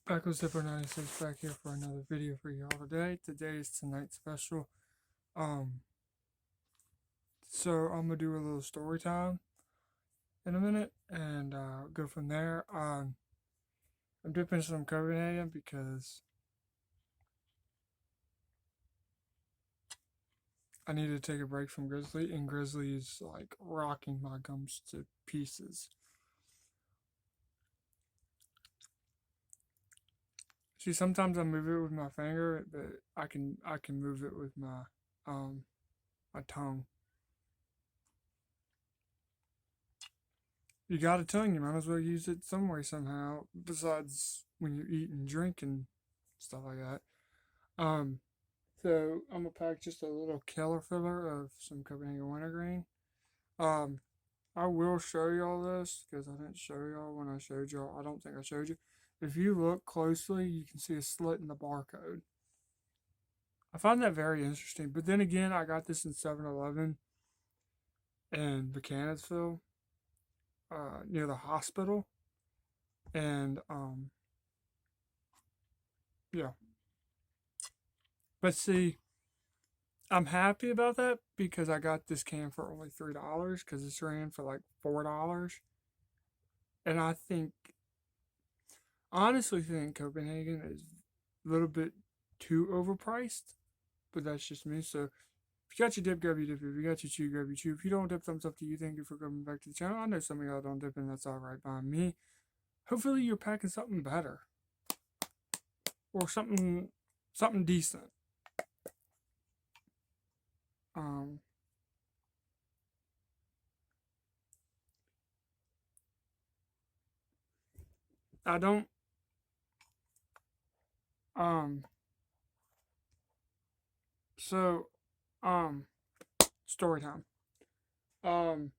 Back with Zipper 96 back here for another video for y'all today. Today is tonight's special. Um, so I'm gonna do a little story time in a minute and go from there. I'm dipping some Copenhagen because I need to take a break from Grizzly, and Grizzly is like rocking my gums to pieces. See, sometimes I move it with my finger, but I can move it with my tongue. You got a tongue, you might as well use it some way somehow, besides when you eat and drink and stuff like that. Um, so I'm gonna pack just a little killer filler of some Copenhagen wintergreen. Um, I will show y'all this because I didn't show y'all when I showed y'all. I don't think I showed you. If you look closely, you can see a slit in the barcode. I find that very interesting. But then again, I got this in 7-Eleven in Mechanicsville, near the hospital. And yeah. But see, I'm happy about that because I got this can for only $3 because it's ran for like $4. And honestly think Copenhagen is a little bit too overpriced, but that's just me. So if you got your dip, grab your dip. If you got your chew, grab your chew. If you don't dip, thumbs up to you. Thank you for coming back to the channel. I know some of y'all don't dip, and that's alright by me. Hopefully you're packing something better or something decent. Um, I don't um so story time. Um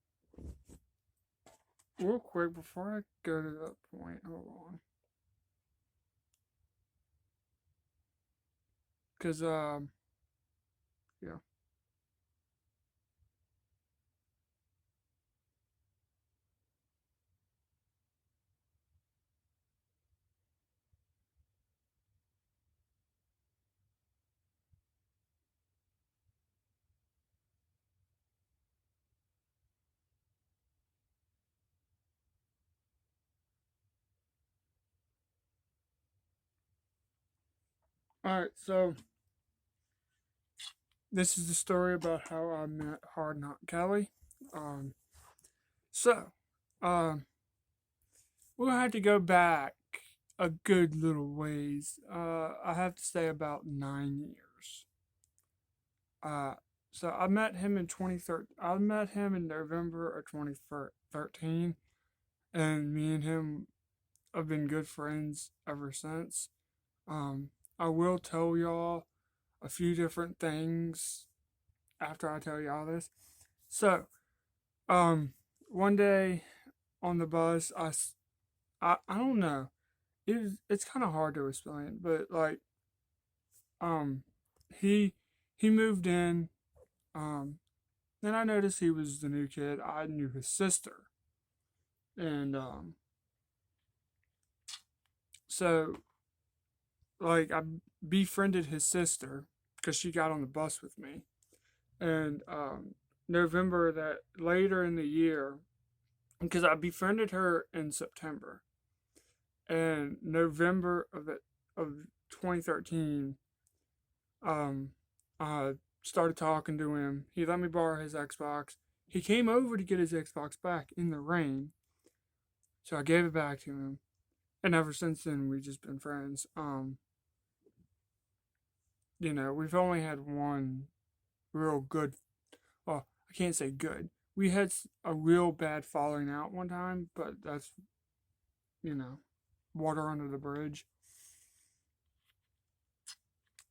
Real quick before I go to that point, hold on. Cause yeah. Alright, so this is the story about how I met HardKnock Kelly. Um so we'll have to go back a good little ways. I have to say about 9 years. Uh, so I met him in 2013. I met him in November of 2013, and me and him have been good friends ever since. Um, I will tell y'all a few different things after I tell y'all this. So, one day on the bus, I don't know. It's kind of hard to explain, but like, um, he he moved in. Then I noticed he was the new kid. I knew his sister, and so like I befriended his sister because she got on the bus with me. And November that later in the year, because I befriended her in September, and November of 2013, I started talking to him. He let me borrow his Xbox. He came over to get his Xbox back in the rain, so I gave it back to him. And ever since then, we've just been friends. We've only had one real good. Well, I can't say good. We had a real bad falling out one time, but that's you know, water under the bridge.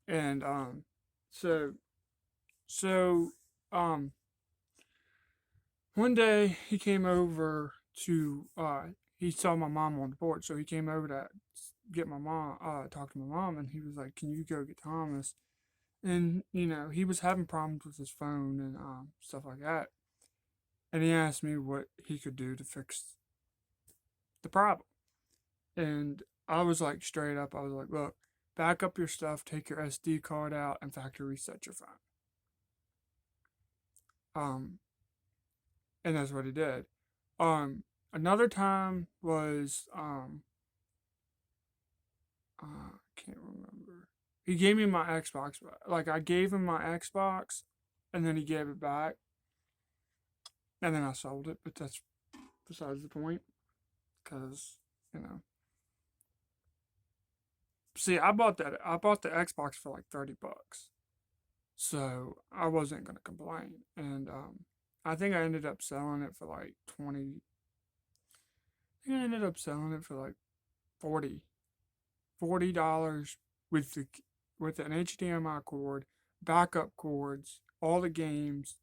And so so um, one day he came over to he saw my mom on the porch, so he came over to get my mom, talk to my mom, and he was like, "Can you go get Thomas?" And he was having problems with his phone and stuff like that. And he asked me what he could do to fix the problem. And I was like straight up. I was like, look, back up your stuff, take your SD card out, and factory reset your phone. Um, and that's what he did. Another time was I can't remember. He gave me my Xbox back. Like I gave him my Xbox, and then he gave it back, and then I sold it. But that's besides the point, because you know. See, I bought that. I bought the Xbox for like $30, so I wasn't gonna complain. And I think I ended up selling it for like 20. I think I ended up selling it for like 40 $40 with the with an HDMI cord, backup cords, all the games,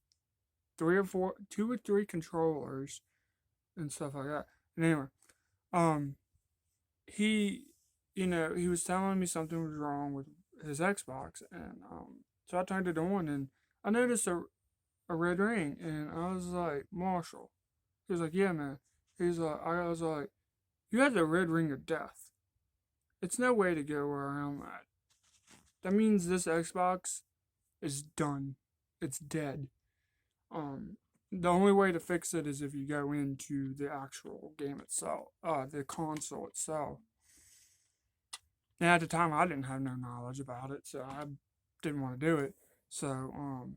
three or four, two or three controllers, and stuff like that. And anyway, um, he, he was telling me something was wrong with his Xbox, and so I turned it on, and I noticed a red ring, and I was like, Marshall. He was like, yeah, man. He's like, I was like, you had the red ring of death. It's no way to go around that. That means this Xbox is done. It's dead. Um, the only way to fix it is if you go into the actual game itself, the console itself. And at the time, I didn't have no knowledge about it, so I didn't want to do it. So,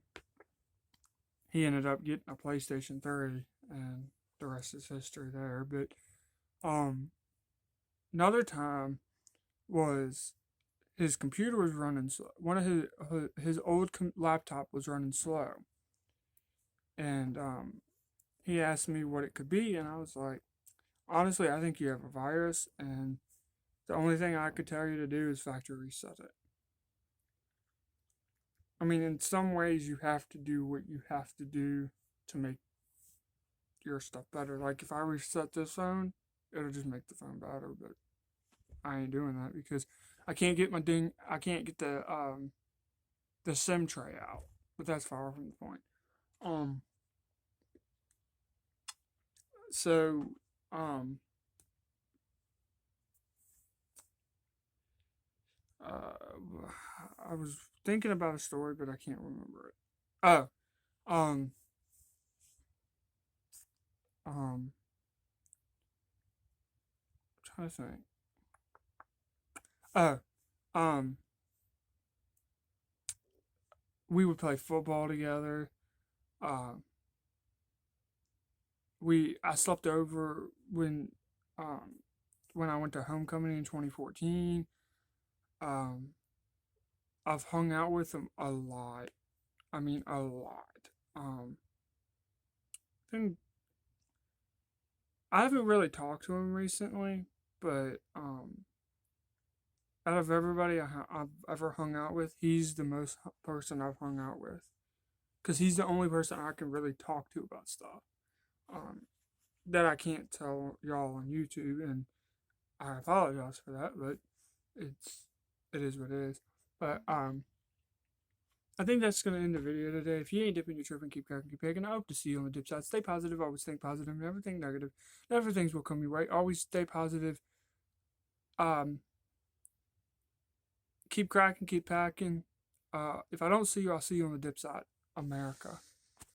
he ended up getting a PlayStation 3, and the rest is history there. But, another time was his computer was running slow. One of his old laptop was running slow, and he asked me what it could be, and I was like, honestly, I think you have a virus, and the only thing I could tell you to do is factory reset it. I mean, in some ways, you have to do what you have to do to make your stuff better. Like if I reset this phone, it'll just make the phone better, but I ain't doing that because I can't get I can't get the SIM tray out. But that's far from the point. Um, so um, I was thinking about a story, but I can't remember it. Oh, um, um, I'm trying to think. Oh, um, we would play football together. Uh, I slept over um when I went to homecoming in 2014. Um, I've hung out with him a lot. I mean, a lot. Then I haven't really talked to him recently, but out of everybody I've ever hung out with, he's the most person I've hung out with because he's the only person I can really talk to about stuff. Um, that I can't tell y'all on YouTube, and I apologize for that, but it's it is what it is. But I think that's gonna end the video today. If you ain't dipping your tripping, keep cracking, keep pegging. I hope to see you on the dip side. Stay positive, always think positive, never think negative. Never things will come your way. Always stay positive. Um, keep cracking, keep packing. If I don't see you, I'll see you on the dip side. America.